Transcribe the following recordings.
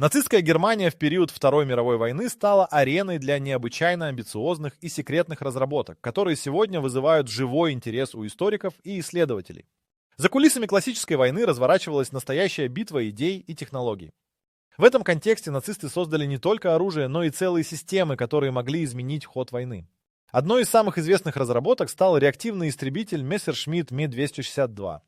Нацистская Германия в период Второй мировой войны стала ареной для необычайно амбициозных и секретных разработок, которые сегодня вызывают живой интерес у историков и исследователей. За кулисами классической войны разворачивалась настоящая битва идей и технологий. В этом контексте нацисты создали не только оружие, но и целые системы, которые могли изменить ход войны. Одной из самых известных разработок стал реактивный истребитель Messerschmitt Me-262.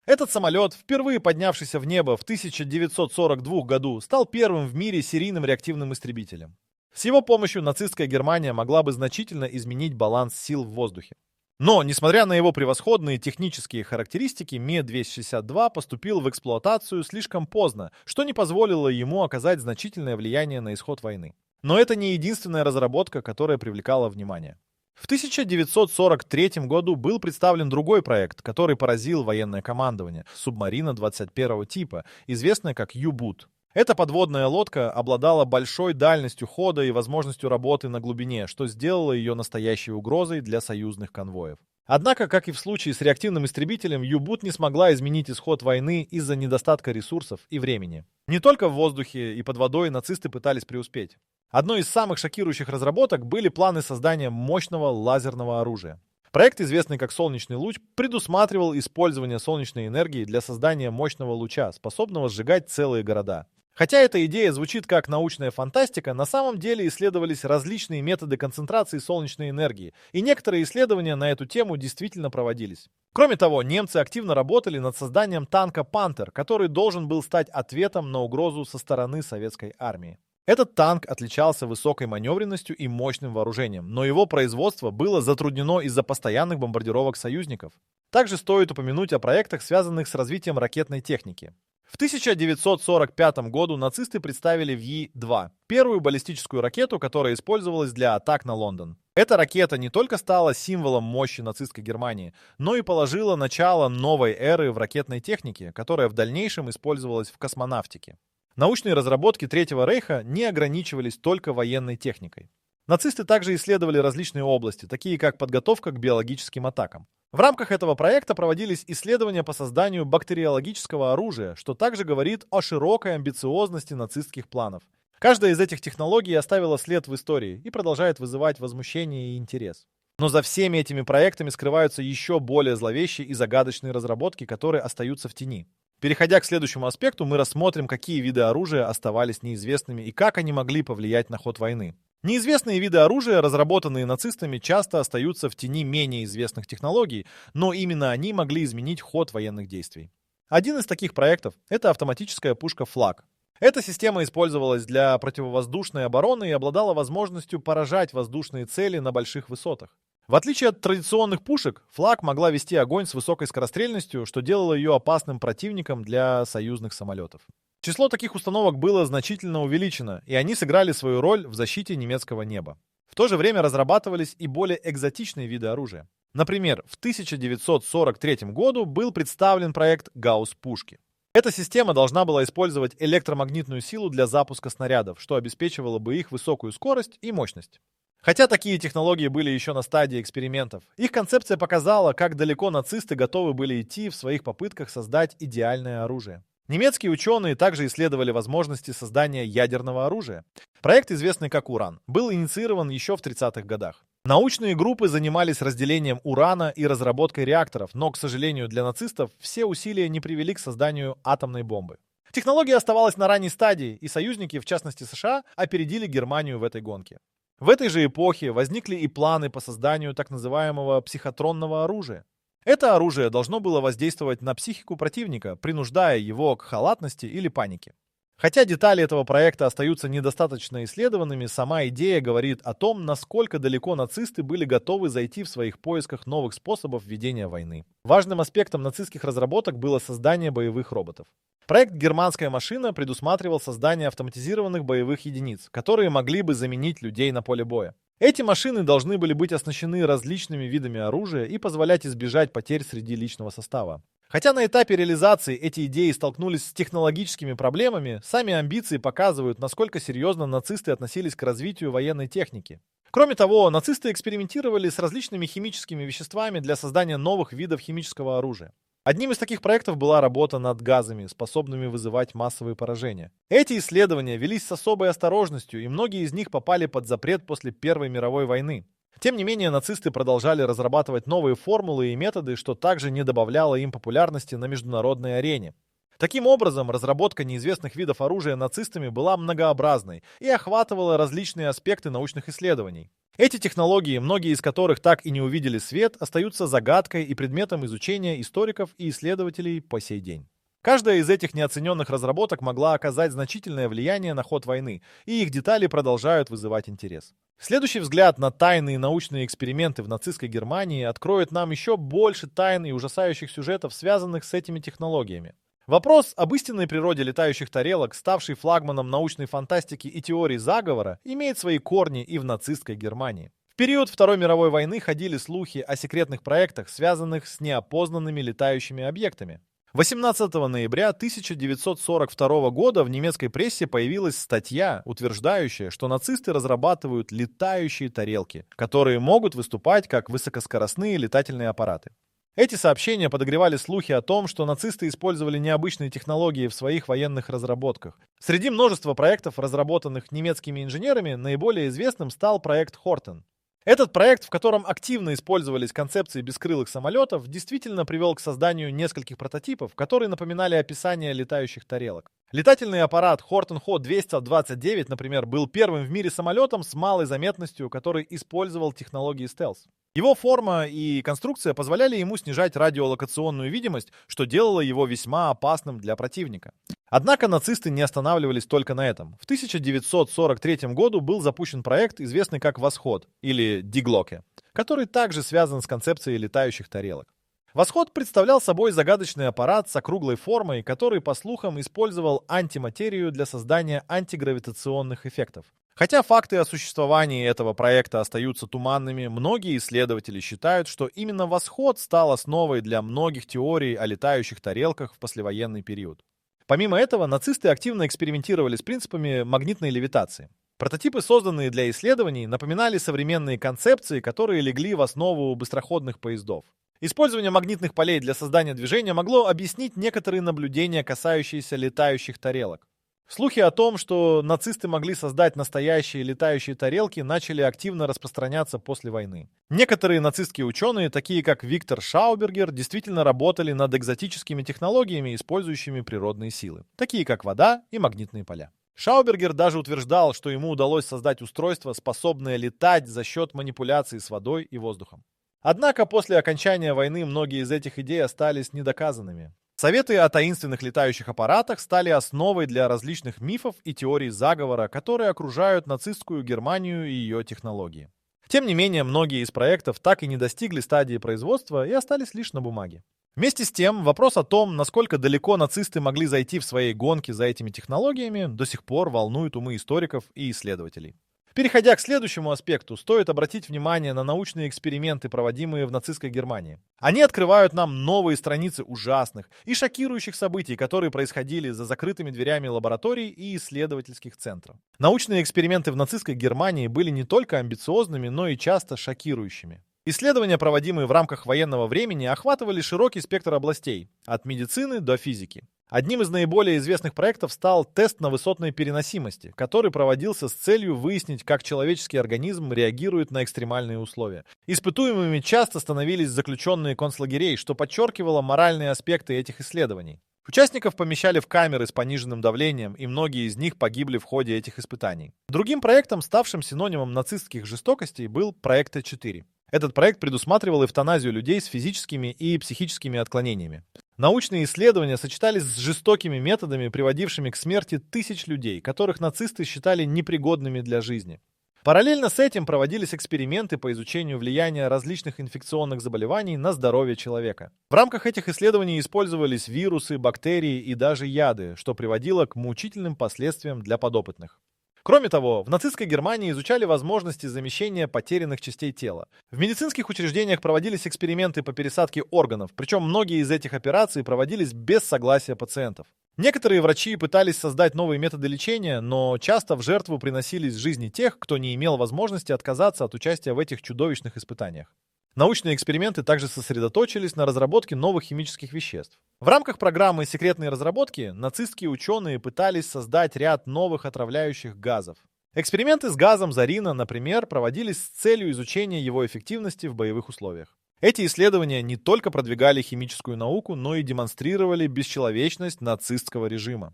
Этот самолет, впервые поднявшийся в небо в 1942 году, стал первым в мире серийным реактивным истребителем. С его помощью нацистская Германия могла бы значительно изменить баланс сил в воздухе. Но, несмотря на его превосходные технические характеристики, Ме-262 поступил в эксплуатацию слишком поздно, что не позволило ему оказать значительное влияние на исход войны. Но это не единственная разработка, которая привлекала внимание. В 1943 году был представлен другой проект, который поразил военное командование – субмарина 21 типа, известная как U-Boot. Эта подводная лодка обладала большой дальностью хода и возможностью работы на глубине, что сделало ее настоящей угрозой для союзных конвоев. Однако, как и в случае с реактивным истребителем, U-Boot не смогла изменить исход войны из-за недостатка ресурсов и времени. Не только в воздухе и под водой нацисты пытались преуспеть. Одной из самых шокирующих разработок были планы создания мощного лазерного оружия. Проект, известный как «Солнечный луч», предусматривал использование солнечной энергии для создания мощного луча, способного сжигать целые города. Хотя эта идея звучит как научная фантастика, на самом деле исследовались различные методы концентрации солнечной энергии, и некоторые исследования на эту тему действительно проводились. Кроме того, немцы активно работали над созданием танка «Пантер», который должен был стать ответом на угрозу со стороны советской армии. Этот танк отличался высокой маневренностью и мощным вооружением, но его производство было затруднено из-за постоянных бомбардировок союзников. Также стоит упомянуть о проектах, связанных с развитием ракетной техники. В 1945 году нацисты представили Ви-2, первую баллистическую ракету, которая использовалась для атак на Лондон. Эта ракета не только стала символом мощи нацистской Германии, но и положила начало новой эры в ракетной технике, которая в дальнейшем использовалась в космонавтике. Научные разработки Третьего рейха не ограничивались только военной техникой. Нацисты также исследовали различные области, такие как подготовка к биологическим атакам. В рамках этого проекта проводились исследования по созданию бактериологического оружия, что также говорит о широкой амбициозности нацистских планов. Каждая из этих технологий оставила след в истории и продолжает вызывать возмущение и интерес. Но за всеми этими проектами скрываются еще более зловещие и загадочные разработки, которые остаются в тени. Переходя к следующему аспекту, мы рассмотрим, какие виды оружия оставались неизвестными и как они могли повлиять на ход войны. Неизвестные виды оружия, разработанные нацистами, часто остаются в тени менее известных технологий, но именно они могли изменить ход военных действий. Один из таких проектов – это автоматическая пушка «Флаг». Эта система использовалась для противовоздушной обороны и обладала возможностью поражать воздушные цели на больших высотах. В отличие от традиционных пушек, «Флаг» могла вести огонь с высокой скорострельностью, что делало ее опасным противником для союзных самолетов. Число таких установок было значительно увеличено, и они сыграли свою роль в защите немецкого неба. В то же время разрабатывались и более экзотичные виды оружия. Например, в 1943 году был представлен проект Гаусс-пушки. Эта система должна была использовать электромагнитную силу для запуска снарядов, что обеспечивало бы их высокую скорость и мощность. Хотя такие технологии были еще на стадии экспериментов, их концепция показала, как далеко нацисты готовы были идти в своих попытках создать идеальное оружие. Немецкие ученые также исследовали возможности создания ядерного оружия. Проект, известный как «Уран», был инициирован еще в 30-х годах. Научные группы занимались разделением урана и разработкой реакторов, но, к сожалению, для нацистов все усилия не привели к созданию атомной бомбы. Технология оставалась на ранней стадии, и союзники, в частности США, опередили Германию в этой гонке. В этой же эпохе возникли и планы по созданию так называемого психотронного оружия. Это оружие должно было воздействовать на психику противника, принуждая его к халатности или панике. Хотя детали этого проекта остаются недостаточно исследованными, сама идея говорит о том, насколько далеко нацисты были готовы зайти в своих поисках новых способов ведения войны. Важным аспектом нацистских разработок было создание боевых роботов. Проект «Германская машина» предусматривал создание автоматизированных боевых единиц, которые могли бы заменить людей на поле боя. Эти машины должны были быть оснащены различными видами оружия и позволять избежать потерь среди личного состава. Хотя на этапе реализации эти идеи столкнулись с технологическими проблемами, сами амбиции показывают, насколько серьезно нацисты относились к развитию военной техники. Кроме того, нацисты экспериментировали с различными химическими веществами для создания новых видов химического оружия. Одним из таких проектов была работа над газами, способными вызывать массовые поражения. Эти исследования велись с особой осторожностью, и многие из них попали под запрет после Первой мировой войны. Тем не менее, нацисты продолжали разрабатывать новые формулы и методы, что также не добавляло им популярности на международной арене. Таким образом, разработка неизвестных видов оружия нацистами была многообразной и охватывала различные аспекты научных исследований. Эти технологии, многие из которых так и не увидели свет, остаются загадкой и предметом изучения историков и исследователей по сей день. Каждая из этих неоцененных разработок могла оказать значительное влияние на ход войны, и их детали продолжают вызывать интерес. Следующий взгляд на тайные научные эксперименты в нацистской Германии откроет нам еще больше тайн и ужасающих сюжетов, связанных с этими технологиями. Вопрос об истинной природе летающих тарелок, ставший флагманом научной фантастики и теории заговора, имеет свои корни и в нацистской Германии. В период Второй мировой войны ходили слухи о секретных проектах, связанных с неопознанными летающими объектами. 18 ноября 1942 года в немецкой прессе появилась статья, утверждающая, что нацисты разрабатывают летающие тарелки, которые могут выступать как высокоскоростные летательные аппараты. Эти сообщения подогревали слухи о том, что нацисты использовали необычные технологии в своих военных разработках. Среди множества проектов, разработанных немецкими инженерами, наиболее известным стал проект Хортен. Этот проект, в котором активно использовались концепции бескрылых самолетов, действительно привел к созданию нескольких прототипов, которые напоминали описание летающих тарелок. Летательный аппарат Хортен Хо 229, например, был первым в мире самолетом с малой заметностью, который использовал технологии стелс. Его форма и конструкция позволяли ему снижать радиолокационную видимость, что делало его весьма опасным для противника. Однако нацисты не останавливались только на этом. В 1943 году был запущен проект, известный как «Восход» или «Die Glocke», который также связан с концепцией летающих тарелок. «Восход» представлял собой загадочный аппарат с округлой формой, который, по слухам, использовал антиматерию для создания антигравитационных эффектов. Хотя факты о существовании этого проекта остаются туманными, многие исследователи считают, что именно «Восход» стал основой для многих теорий о летающих тарелках в послевоенный период. Помимо этого, нацисты активно экспериментировали с принципами магнитной левитации. Прототипы, созданные для исследований, напоминали современные концепции, которые легли в основу быстроходных поездов. Использование магнитных полей для создания движения могло объяснить некоторые наблюдения, касающиеся летающих тарелок. Слухи о том, что нацисты могли создать настоящие летающие тарелки, начали активно распространяться после войны. Некоторые нацистские ученые, такие как Виктор Шаубергер, действительно работали над экзотическими технологиями, использующими природные силы, такие как вода и магнитные поля. Шаубергер даже утверждал, что ему удалось создать устройство, способное летать за счет манипуляций с водой и воздухом. Однако после окончания войны многие из этих идей остались недоказанными. Советы о таинственных летающих аппаратах стали основой для различных мифов и теорий заговора, которые окружают нацистскую Германию и ее технологии. Тем не менее, многие из проектов так и не достигли стадии производства и остались лишь на бумаге. Вместе с тем, вопрос о том, насколько далеко нацисты могли зайти в своей гонке за этими технологиями, до сих пор волнует умы историков и исследователей. Переходя к следующему аспекту, стоит обратить внимание на научные эксперименты, проводимые в нацистской Германии. Они открывают нам новые страницы ужасных и шокирующих событий, которые происходили за закрытыми дверями лабораторий и исследовательских центров. Научные эксперименты в нацистской Германии были не только амбициозными, но и часто шокирующими. Исследования, проводимые в рамках военного времени, охватывали широкий спектр областей, от медицины до физики. Одним из наиболее известных проектов стал тест на высотной переносимости, который проводился с целью выяснить, как человеческий организм реагирует на экстремальные условия. Испытуемыми часто становились заключенные концлагерей, что подчеркивало моральные аспекты этих исследований. Участников помещали в камеры с пониженным давлением, и многие из них погибли в ходе этих испытаний. Другим проектом, ставшим синонимом нацистских жестокостей, был проект Т-4. Этот проект предусматривал эвтаназию людей с физическими и психическими отклонениями. Научные исследования сочетались с жестокими методами, приводившими к смерти тысяч людей, которых нацисты считали непригодными для жизни. Параллельно с этим проводились эксперименты по изучению влияния различных инфекционных заболеваний на здоровье человека. В рамках этих исследований использовались вирусы, бактерии и даже яды, что приводило к мучительным последствиям для подопытных. Кроме того, в нацистской Германии изучали возможности замещения потерянных частей тела. В медицинских учреждениях проводились эксперименты по пересадке органов, причем многие из этих операций проводились без согласия пациентов. Некоторые врачи пытались создать новые методы лечения, но часто в жертву приносились жизни тех, кто не имел возможности отказаться от участия в этих чудовищных испытаниях. Научные эксперименты также сосредоточились на разработке новых химических веществ. В рамках программы «Секретные разработки» нацистские ученые пытались создать ряд новых отравляющих газов. Эксперименты с газом зарина, например, проводились с целью изучения его эффективности в боевых условиях. Эти исследования не только продвигали химическую науку, но и демонстрировали бесчеловечность нацистского режима.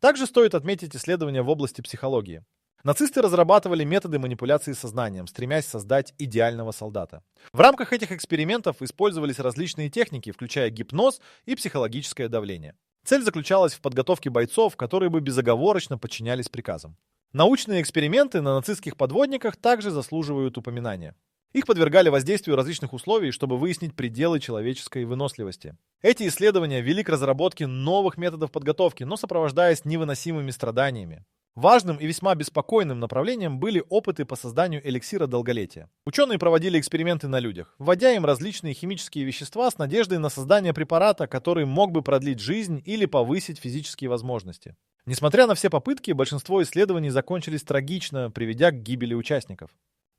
Также стоит отметить исследования в области психологии. Нацисты разрабатывали методы манипуляции сознанием, стремясь создать идеального солдата. В рамках этих экспериментов использовались различные техники, включая гипноз и психологическое давление. Цель заключалась в подготовке бойцов, которые бы безоговорочно подчинялись приказам. Научные эксперименты на нацистских подводниках также заслуживают упоминания. Их подвергали воздействию различных условий, чтобы выяснить пределы человеческой выносливости. Эти исследования вели к разработке новых методов подготовки, но сопровождаясь невыносимыми страданиями. Важным и весьма беспокойным направлением были опыты по созданию эликсира долголетия. Ученые проводили эксперименты на людях, вводя им различные химические вещества с надеждой на создание препарата, который мог бы продлить жизнь или повысить физические возможности. Несмотря на все попытки, большинство исследований закончились трагично, приведя к гибели участников.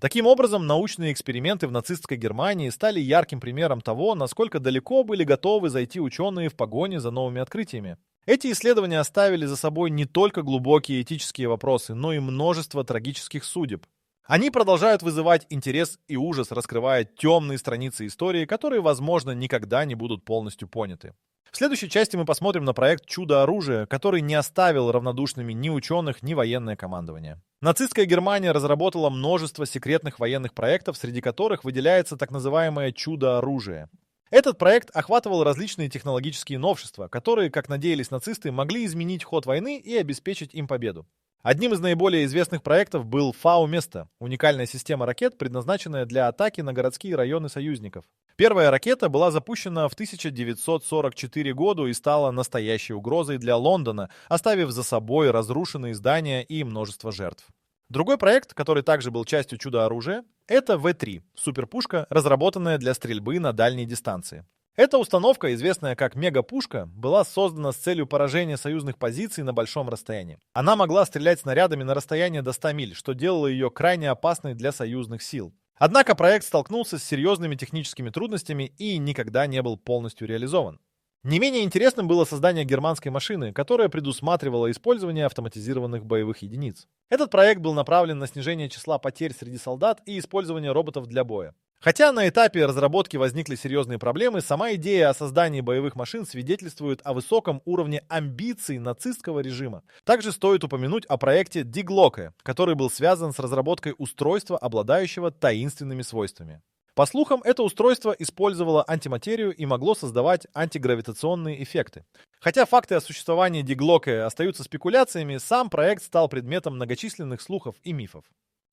Таким образом, научные эксперименты в нацистской Германии стали ярким примером того, насколько далеко были готовы зайти ученые в погоне за новыми открытиями. Эти исследования оставили за собой не только глубокие этические вопросы, но и множество трагических судеб. Они продолжают вызывать интерес и ужас, раскрывая темные страницы истории, которые, возможно, никогда не будут полностью поняты. В следующей части мы посмотрим на проект «Чудо-оружие», который не оставил равнодушными ни ученых, ни военное командование. Нацистская Германия разработала множество секретных военных проектов, среди которых выделяется так называемое «Чудо-оружие». Этот проект охватывал различные технологические новшества, которые, как надеялись нацисты, могли изменить ход войны и обеспечить им победу. Одним из наиболее известных проектов был Фау-Место, уникальная система ракет, предназначенная для атаки на городские районы союзников. Первая ракета была запущена в 1944 году и стала настоящей угрозой для Лондона, оставив за собой разрушенные здания и множество жертв. Другой проект, который также был частью чудо-оружия, это В-3, суперпушка, разработанная для стрельбы на дальней дистанции. Эта установка, известная как мегапушка, была создана с целью поражения союзных позиций на большом расстоянии. Она могла стрелять снарядами на расстояние до 100 миль, что делало ее крайне опасной для союзных сил. Однако проект столкнулся с серьезными техническими трудностями и никогда не был полностью реализован. Не менее интересным было создание германской машины, которая предусматривала использование автоматизированных боевых единиц. Этот проект был направлен на снижение числа потерь среди солдат и использование роботов для боя. Хотя на этапе разработки возникли серьезные проблемы, сама идея о создании боевых машин свидетельствует о высоком уровне амбиций нацистского режима. Также стоит упомянуть о проекте Die Glocke, который был связан с разработкой устройства, обладающего таинственными свойствами. По слухам, это устройство использовало антиматерию и могло создавать антигравитационные эффекты. Хотя факты о существовании Die Glocke остаются спекуляциями, сам проект стал предметом многочисленных слухов и мифов.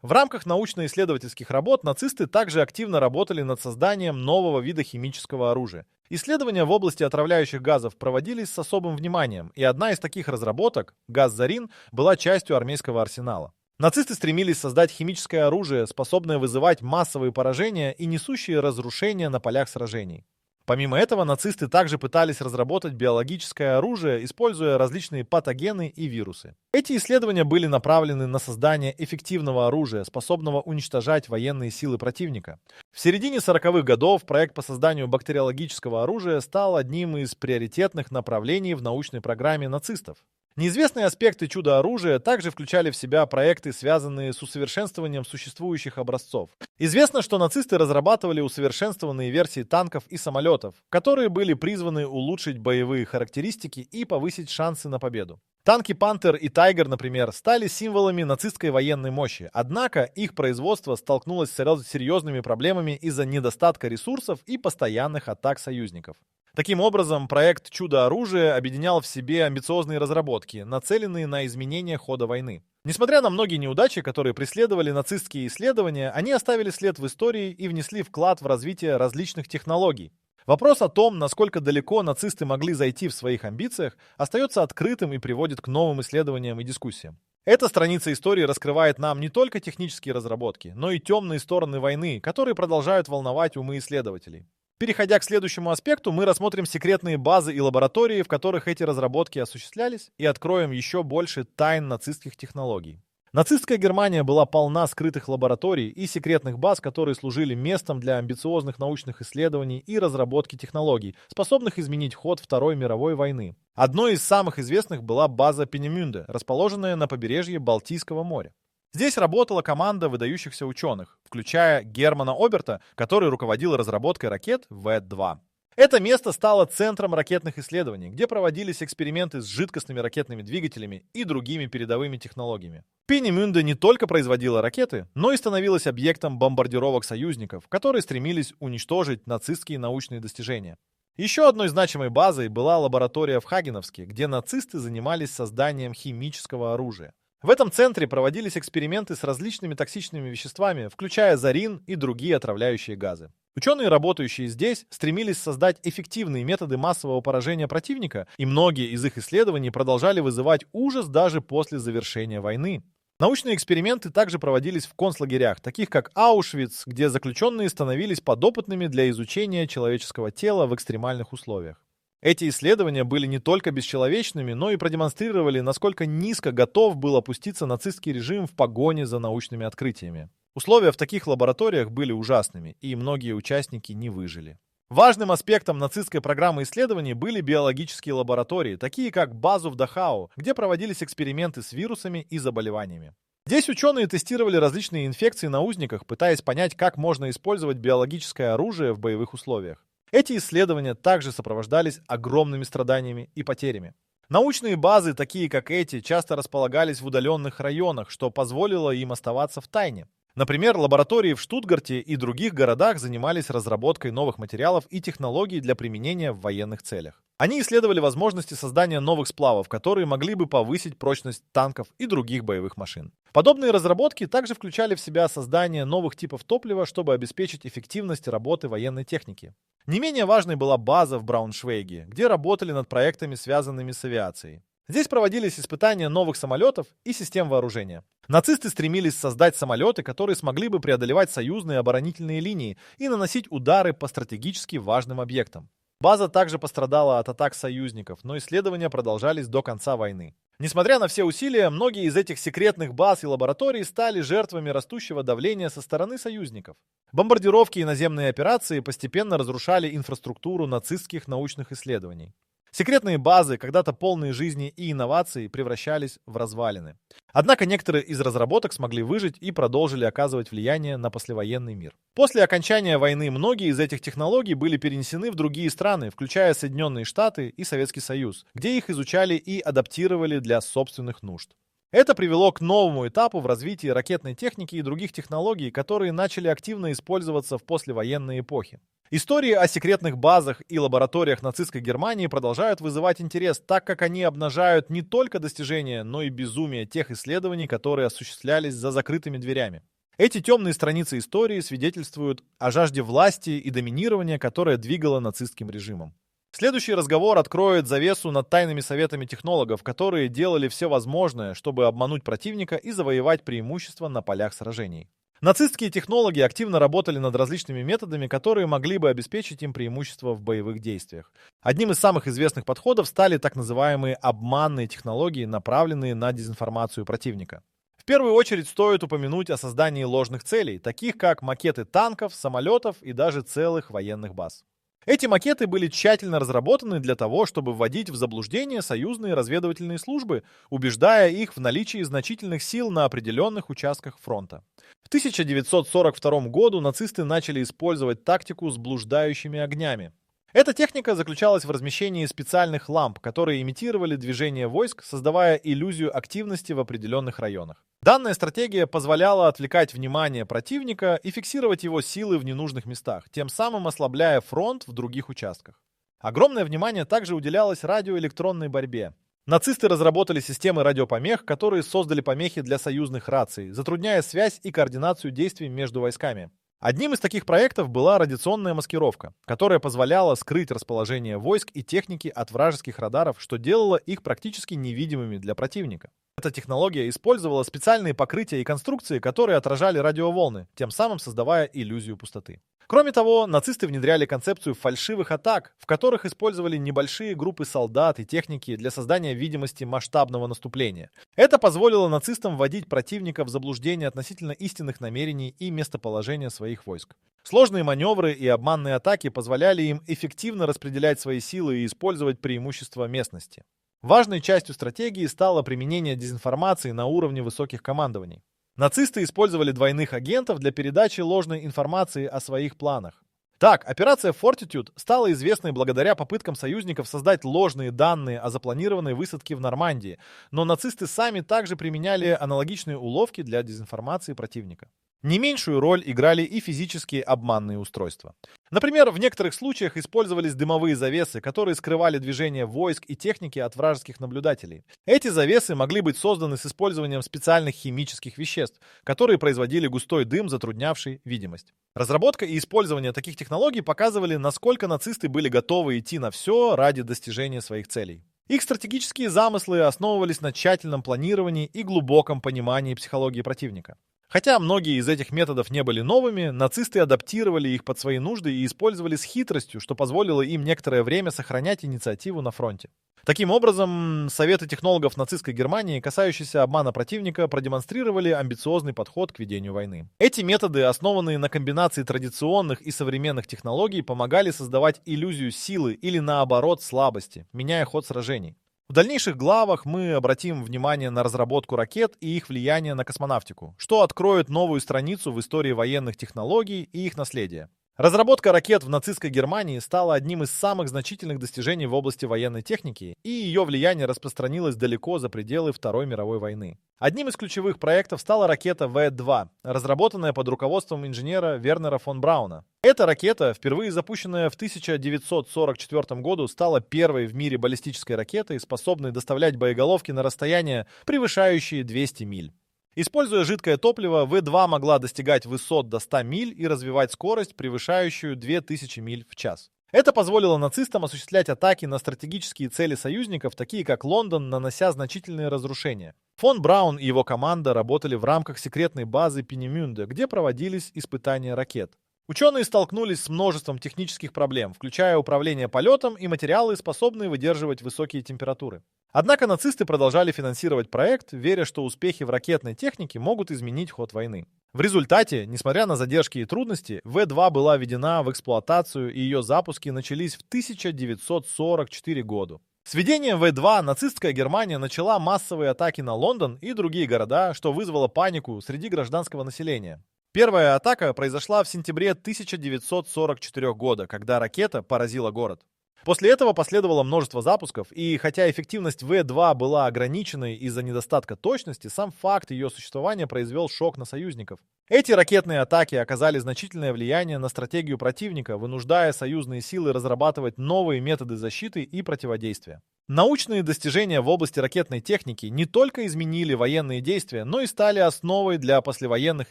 В рамках научно-исследовательских работ нацисты также активно работали над созданием нового вида химического оружия. Исследования в области отравляющих газов проводились с особым вниманием, и одна из таких разработок, газ зарин, была частью армейского арсенала. Нацисты стремились создать химическое оружие, способное вызывать массовые поражения и несущие разрушения на полях сражений. Помимо этого, нацисты также пытались разработать биологическое оружие, используя различные патогены и вирусы. Эти исследования были направлены на создание эффективного оружия, способного уничтожать военные силы противника. В середине 40-х годов проект по созданию бактериологического оружия стал одним из приоритетных направлений в научной программе нацистов. Неизвестные аспекты чудо-оружия также включали в себя проекты, связанные с усовершенствованием существующих образцов. Известно, что нацисты разрабатывали усовершенствованные версии танков и самолетов, которые были призваны улучшить боевые характеристики и повысить шансы на победу. Танки «Пантер» и «Тайгер», например, стали символами нацистской военной мощи, однако их производство столкнулось с серьезными проблемами из-за недостатка ресурсов и постоянных атак союзников. Таким образом, проект «Чудо-оружие» объединял в себе амбициозные разработки, нацеленные на изменение хода войны. Несмотря на многие неудачи, которые преследовали нацистские исследования, они оставили след в истории и внесли вклад в развитие различных технологий. Вопрос о том, насколько далеко нацисты могли зайти в своих амбициях, остается открытым и приводит к новым исследованиям и дискуссиям. Эта страница истории раскрывает нам не только технические разработки, но и темные стороны войны, которые продолжают волновать умы исследователей. Переходя к следующему аспекту, мы рассмотрим секретные базы и лаборатории, в которых эти разработки осуществлялись, и откроем еще больше тайн нацистских технологий. Нацистская Германия была полна скрытых лабораторий и секретных баз, которые служили местом для амбициозных научных исследований и разработки технологий, способных изменить ход Второй мировой войны. Одной из самых известных была база Пинемюнде, расположенная на побережье Балтийского моря. Здесь работала команда выдающихся ученых, включая Германа Оберта, который руководил разработкой ракет В-2. Это место стало центром ракетных исследований, где проводились эксперименты с жидкостными ракетными двигателями и другими передовыми технологиями. Пинемюнде не только производила ракеты, но и становилась объектом бомбардировок союзников, которые стремились уничтожить нацистские научные достижения. Еще одной значимой базой была лаборатория в Хагеновске, где нацисты занимались созданием химического оружия. В этом центре проводились эксперименты с различными токсичными веществами, включая зарин и другие отравляющие газы. Ученые, работающие здесь, стремились создать эффективные методы массового поражения противника, и многие из их исследований продолжали вызывать ужас даже после завершения войны. Научные эксперименты также проводились в концлагерях, таких как Аушвиц, где заключенные становились подопытными для изучения человеческого тела в экстремальных условиях. Эти исследования были не только бесчеловечными, но и продемонстрировали, насколько низко готов был опуститься нацистский режим в погоне за научными открытиями. Условия в таких лабораториях были ужасными, и многие участники не выжили. Важным аспектом нацистской программы исследований были биологические лаборатории, такие как базу в Дахау, где проводились эксперименты с вирусами и заболеваниями. Здесь ученые тестировали различные инфекции на узниках, пытаясь понять, как можно использовать биологическое оружие в боевых условиях. Эти исследования также сопровождались огромными страданиями и потерями. Научные базы, такие как эти, часто располагались в удаленных районах, что позволило им оставаться в тайне. Например, лаборатории в Штутгарте и других городах занимались разработкой новых материалов и технологий для применения в военных целях. Они исследовали возможности создания новых сплавов, которые могли бы повысить прочность танков и других боевых машин. Подобные разработки также включали в себя создание новых типов топлива, чтобы обеспечить эффективность работы военной техники. Не менее важной была база в Брауншвейге, где работали над проектами, связанными с авиацией. Здесь проводились испытания новых самолетов и систем вооружения. Нацисты стремились создать самолеты, которые смогли бы преодолевать союзные оборонительные линии и наносить удары по стратегически важным объектам. База также пострадала от атак союзников, но исследования продолжались до конца войны. Несмотря на все усилия, многие из этих секретных баз и лабораторий стали жертвами растущего давления со стороны союзников. Бомбардировки и наземные операции постепенно разрушали инфраструктуру нацистских научных исследований. Секретные базы, когда-то полные жизни и инноваций, превращались в развалины. Однако некоторые из разработок смогли выжить и продолжили оказывать влияние на послевоенный мир. После окончания войны многие из этих технологий были перенесены в другие страны, включая Соединенные Штаты и Советский Союз, где их изучали и адаптировали для собственных нужд. Это привело к новому этапу в развитии ракетной техники и других технологий, которые начали активно использоваться в послевоенной эпохе. Истории о секретных базах и лабораториях нацистской Германии продолжают вызывать интерес, так как они обнажают не только достижения, но и безумие тех исследований, которые осуществлялись за закрытыми дверями. Эти темные страницы истории свидетельствуют о жажде власти и доминирования, которая двигала нацистским режимом. Следующий разговор откроет завесу над тайными советами технологов, которые делали все возможное, чтобы обмануть противника и завоевать преимущество на полях сражений. Нацистские технологи активно работали над различными методами, которые могли бы обеспечить им преимущество в боевых действиях. Одним из самых известных подходов стали так называемые обманные технологии, направленные на дезинформацию противника. В первую очередь стоит упомянуть о создании ложных целей, таких как макеты танков, самолетов и даже целых военных баз. Эти макеты были тщательно разработаны для того, чтобы вводить в заблуждение союзные разведывательные службы, убеждая их в наличии значительных сил на определенных участках фронта. В 1942 году нацисты начали использовать тактику с блуждающими огнями. Эта техника заключалась в размещении специальных ламп, которые имитировали движение войск, создавая иллюзию активности в определенных районах. Данная стратегия позволяла отвлекать внимание противника и фиксировать его силы в ненужных местах, тем самым ослабляя фронт в других участках. Огромное внимание также уделялось радиоэлектронной борьбе. Нацисты разработали системы радиопомех, которые создали помехи для союзных раций, затрудняя связь и координацию действий между войсками. Одним из таких проектов была радиационная маскировка, которая позволяла скрыть расположение войск и техники от вражеских радаров, что делало их практически невидимыми для противника. Эта технология использовала специальные покрытия и конструкции, которые отражали радиоволны, тем самым создавая иллюзию пустоты. Кроме того, нацисты внедряли концепцию фальшивых атак, в которых использовали небольшие группы солдат и техники для создания видимости масштабного наступления. Это позволило нацистам вводить противника в заблуждение относительно истинных намерений и местоположения своих войск. Сложные маневры и обманные атаки позволяли им эффективно распределять свои силы и использовать преимущества местности. Важной частью стратегии стало применение дезинформации на уровне высоких командований. Нацисты использовали двойных агентов для передачи ложной информации о своих планах. Так, операция Fortitude стала известной благодаря попыткам союзников создать ложные данные о запланированной высадке в Нормандии, но нацисты сами также применяли аналогичные уловки для дезинформации противника. Не меньшую роль играли и физические обманные устройства. Например, в некоторых случаях использовались дымовые завесы, которые скрывали движение войск и техники от вражеских наблюдателей. Эти завесы могли быть созданы с использованием специальных химических веществ, которые производили густой дым, затруднявший видимость. Разработка и использование таких технологий показывали, насколько нацисты были готовы идти на все ради достижения своих целей. Их стратегические замыслы основывались на тщательном планировании и глубоком понимании психологии противника. Хотя многие из этих методов не были новыми, нацисты адаптировали их под свои нужды и использовали с хитростью, что позволило им некоторое время сохранять инициативу на фронте. Таким образом, советы технологов нацистской Германии, касающиеся обмана противника, продемонстрировали амбициозный подход к ведению войны. Эти методы, основанные на комбинации традиционных и современных технологий, помогали создавать иллюзию силы или, наоборот, слабости, меняя ход сражений. В дальнейших главах мы обратим внимание на разработку ракет и их влияние на космонавтику, что откроет новую страницу в истории военных технологий и их наследия. Разработка ракет в нацистской Германии стала одним из самых значительных достижений в области военной техники, и ее влияние распространилось далеко за пределы Второй мировой войны. Одним из ключевых проектов стала ракета В-2, разработанная под руководством инженера Вернера фон Брауна. Эта ракета, впервые запущенная в 1944 году, стала первой в мире баллистической ракетой, способной доставлять боеголовки на расстояние, превышающие 200 миль. Используя жидкое топливо, В-2 могла достигать высот до 100 миль и развивать скорость, превышающую 2000 миль в час. Это позволило нацистам осуществлять атаки на стратегические цели союзников, такие как Лондон, нанося значительные разрушения. Фон Браун и его команда работали в рамках секретной базы Пинемюнде, где проводились испытания ракет. Ученые столкнулись с множеством технических проблем, включая управление полетом и материалы, способные выдерживать высокие температуры. Однако нацисты продолжали финансировать проект, веря, что успехи в ракетной технике могут изменить ход войны. В результате, несмотря на задержки и трудности, В-2 была введена в эксплуатацию, и ее запуски начались в 1944 году. С введением В-2 нацистская Германия начала массовые атаки на Лондон и другие города, что вызвало панику среди гражданского населения. Первая атака произошла в сентябре 1944 года, когда ракета поразила город. После этого последовало множество запусков, и хотя эффективность В-2 была ограниченной из-за недостатка точности, сам факт ее существования произвел шок на союзников. Эти ракетные атаки оказали значительное влияние на стратегию противника, вынуждая союзные силы разрабатывать новые методы защиты и противодействия. Научные достижения в области ракетной техники не только изменили военные действия, но и стали основой для послевоенных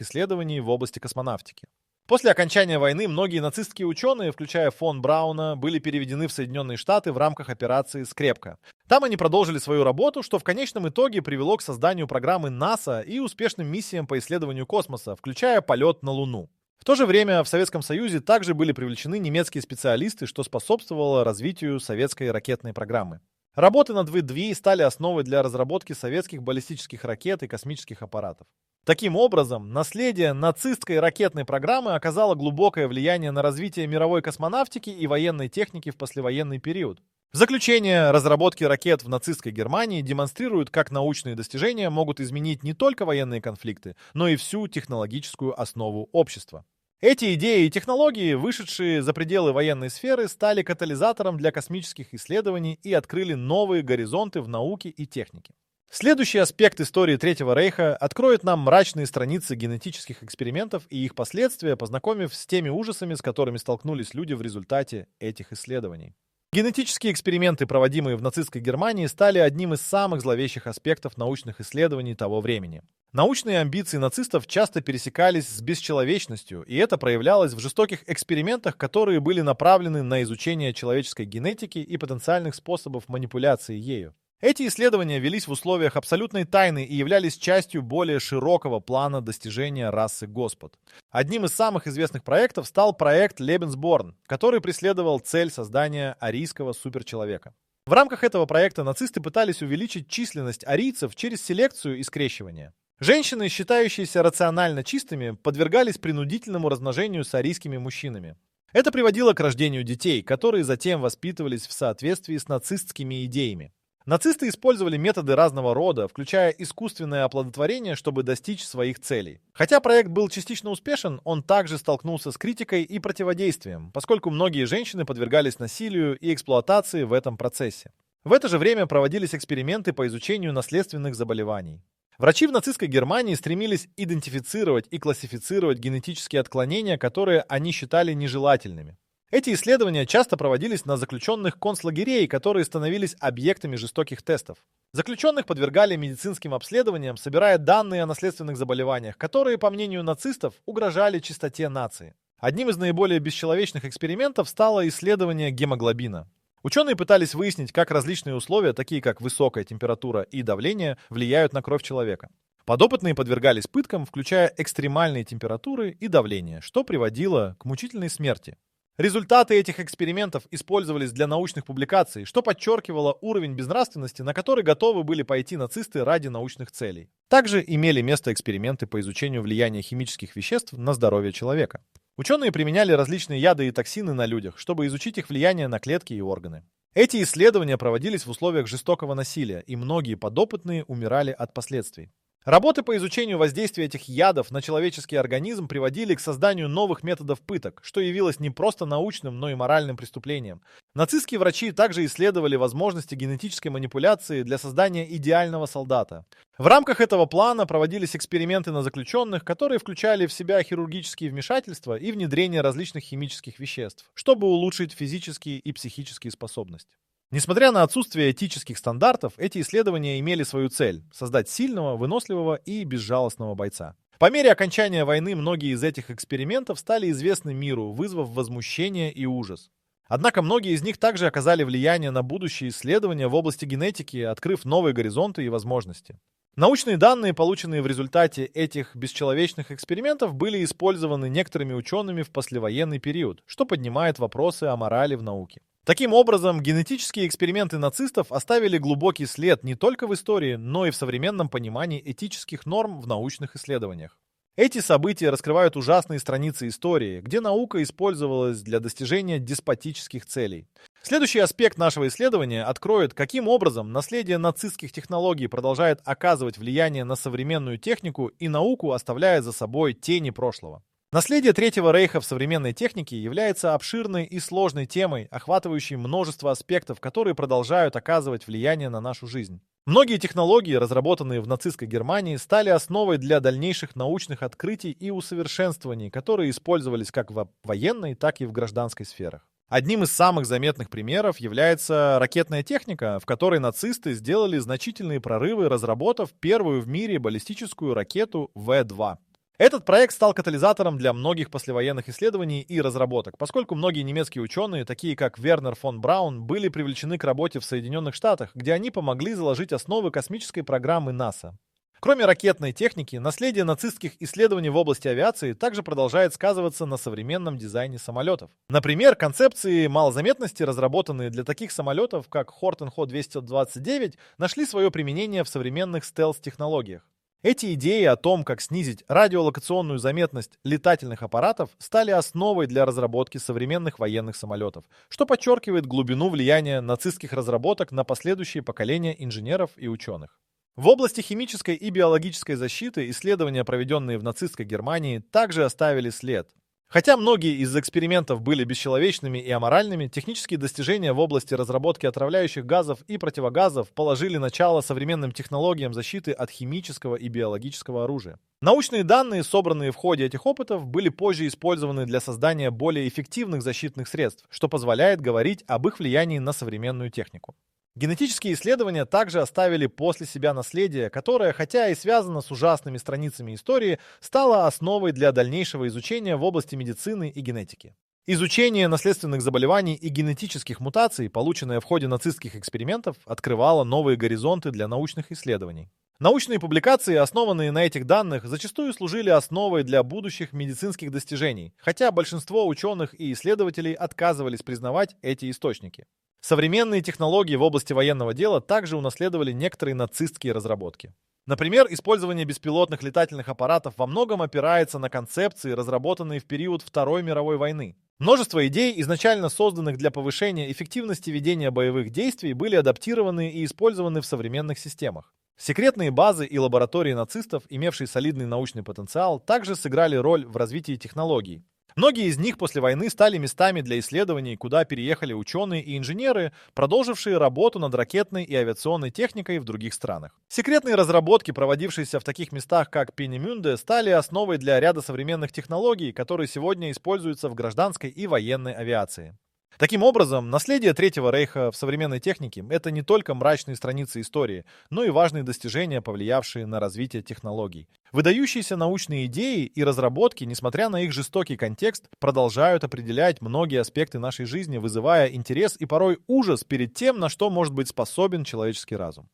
исследований в области космонавтики. После окончания войны многие нацистские ученые, включая фон Брауна, были переведены в Соединенные Штаты в рамках операции «Скрепка». Там они продолжили свою работу, что в конечном итоге привело к созданию программы НАСА и успешным миссиям по исследованию космоса, включая полет на Луну. В то же время в Советском Союзе также были привлечены немецкие специалисты, что способствовало развитию советской ракетной программы. Работы над В-2 стали основой для разработки советских баллистических ракет и космических аппаратов. Таким образом, наследие нацистской ракетной программы оказало глубокое влияние на развитие мировой космонавтики и военной техники в послевоенный период. В заключение, разработки ракет в нацистской Германии демонстрируют, как научные достижения могут изменить не только военные конфликты, но и всю технологическую основу общества. Эти идеи и технологии, вышедшие за пределы военной сферы, стали катализатором для космических исследований и открыли новые горизонты в науке и технике. Следующий аспект истории Третьего Рейха откроет нам мрачные страницы генетических экспериментов и их последствия, познакомив с теми ужасами, с которыми столкнулись люди в результате этих исследований. Генетические эксперименты, проводимые в нацистской Германии, стали одним из самых зловещих аспектов научных исследований того времени. Научные амбиции нацистов часто пересекались с бесчеловечностью, и это проявлялось в жестоких экспериментах, которые были направлены на изучение человеческой генетики и потенциальных способов манипуляции ею. Эти исследования велись в условиях абсолютной тайны и являлись частью более широкого плана достижения расы Господ. Одним из самых известных проектов стал проект Lebensborn, который преследовал цель создания арийского суперчеловека. В рамках этого проекта нацисты пытались увеличить численность арийцев через селекцию и скрещивание. Женщины, считающиеся рационально чистыми, подвергались принудительному размножению с арийскими мужчинами. Это приводило к рождению детей, которые затем воспитывались в соответствии с нацистскими идеями. Нацисты использовали методы разного рода, включая искусственное оплодотворение, чтобы достичь своих целей. Хотя проект был частично успешен, он также столкнулся с критикой и противодействием, поскольку многие женщины подвергались насилию и эксплуатации в этом процессе. В это же время проводились эксперименты по изучению наследственных заболеваний. Врачи в нацистской Германии стремились идентифицировать и классифицировать генетические отклонения, которые они считали нежелательными. Эти исследования часто проводились на заключенных концлагерей, которые становились объектами жестоких тестов. Заключенных подвергали медицинским обследованиям, собирая данные о наследственных заболеваниях, которые, по мнению нацистов, угрожали чистоте нации. Одним из наиболее бесчеловечных экспериментов стало исследование гемоглобина. Ученые пытались выяснить, как различные условия, такие как высокая температура и давление, влияют на кровь человека. Подопытные подвергались пыткам, включая экстремальные температуры и давление, что приводило к мучительной смерти. Результаты этих экспериментов использовались для научных публикаций, что подчеркивало уровень безнравственности, на который готовы были пойти нацисты ради научных целей. Также имели место эксперименты по изучению влияния химических веществ на здоровье человека. Ученые применяли различные яды и токсины на людях, чтобы изучить их влияние на клетки и органы. Эти исследования проводились в условиях жестокого насилия, и многие подопытные умирали от последствий. Работы по изучению воздействия этих ядов на человеческий организм приводили к созданию новых методов пыток, что явилось не просто научным, но и моральным преступлением. Нацистские врачи также исследовали возможности генетической манипуляции для создания идеального солдата. В рамках этого плана проводились эксперименты на заключенных, которые включали в себя хирургические вмешательства и внедрение различных химических веществ, чтобы улучшить физические и психические способности. Несмотря на отсутствие этических стандартов, эти исследования имели свою цель – создать сильного, выносливого и безжалостного бойца. По мере окончания войны многие из этих экспериментов стали известны миру, вызвав возмущение и ужас. Однако многие из них также оказали влияние на будущие исследования в области генетики, открыв новые горизонты и возможности. Научные данные, полученные в результате этих бесчеловечных экспериментов, были использованы некоторыми учеными в послевоенный период, что поднимает вопросы о морали в науке. Таким образом, генетические эксперименты нацистов оставили глубокий след не только в истории, но и в современном понимании этических норм в научных исследованиях. Эти события раскрывают ужасные страницы истории, где наука использовалась для достижения деспотических целей. Следующий аспект нашего исследования откроет, каким образом наследие нацистских технологий продолжает оказывать влияние на современную технику и науку, оставляя за собой тени прошлого. Наследие Третьего Рейха в современной технике является обширной и сложной темой, охватывающей множество аспектов, которые продолжают оказывать влияние на нашу жизнь. Многие технологии, разработанные в нацистской Германии, стали основой для дальнейших научных открытий и усовершенствований, которые использовались как в военной, так и в гражданской сферах. Одним из самых заметных примеров является ракетная техника, в которой нацисты сделали значительные прорывы, разработав первую в мире баллистическую ракету В-2. Этот проект стал катализатором для многих послевоенных исследований и разработок, поскольку многие немецкие ученые, такие как Вернер фон Браун, были привлечены к работе в Соединенных Штатах, где они помогли заложить основы космической программы НАСА. Кроме ракетной техники, наследие нацистских исследований в области авиации также продолжает сказываться на современном дизайне самолетов. Например, концепции малозаметности, разработанные для таких самолетов, как Horten Ho-229, нашли свое применение в современных стелс-технологиях. Эти идеи о том, как снизить радиолокационную заметность летательных аппаратов, стали основой для разработки современных военных самолетов, что подчеркивает глубину влияния нацистских разработок на последующие поколения инженеров и ученых. В области химической и биологической защиты исследования, проведенные в нацистской Германии, также оставили след. Хотя многие из экспериментов были бесчеловечными и аморальными, технические достижения в области разработки отравляющих газов и противогазов положили начало современным технологиям защиты от химического и биологического оружия. Научные данные, собранные в ходе этих опытов, были позже использованы для создания более эффективных защитных средств, что позволяет говорить об их влиянии на современную технику. Генетические исследования также оставили после себя наследие, которое, хотя и связано с ужасными страницами истории, стало основой для дальнейшего изучения в области медицины и генетики. Изучение наследственных заболеваний и генетических мутаций, полученное в ходе нацистских экспериментов, открывало новые горизонты для научных исследований. Научные публикации, основанные на этих данных, зачастую служили основой для будущих медицинских достижений, хотя большинство ученых и исследователей отказывались признавать эти источники. Современные технологии в области военного дела также унаследовали некоторые нацистские разработки. Например, использование беспилотных летательных аппаратов во многом опирается на концепции, разработанные в период Второй мировой войны. Множество идей, изначально созданных для повышения эффективности ведения боевых действий, были адаптированы и использованы в современных системах. Секретные базы и лаборатории нацистов, имевшие солидный научный потенциал, также сыграли роль в развитии технологий. Многие из них после войны стали местами для исследований, куда переехали ученые и инженеры, продолжившие работу над ракетной и авиационной техникой в других странах. Секретные разработки, проводившиеся в таких местах, как Пинемюнде, стали основой для ряда современных технологий, которые сегодня используются в гражданской и военной авиации. Таким образом, наследие Третьего рейха в современной технике– это не только мрачные страницы истории, но и важные достижения, повлиявшие на развитие технологий. Выдающиеся научные идеи и разработки, несмотря на их жестокий контекст, продолжают определять многие аспекты нашей жизни, вызывая интерес и порой ужас перед тем, на что может быть способен человеческий разум.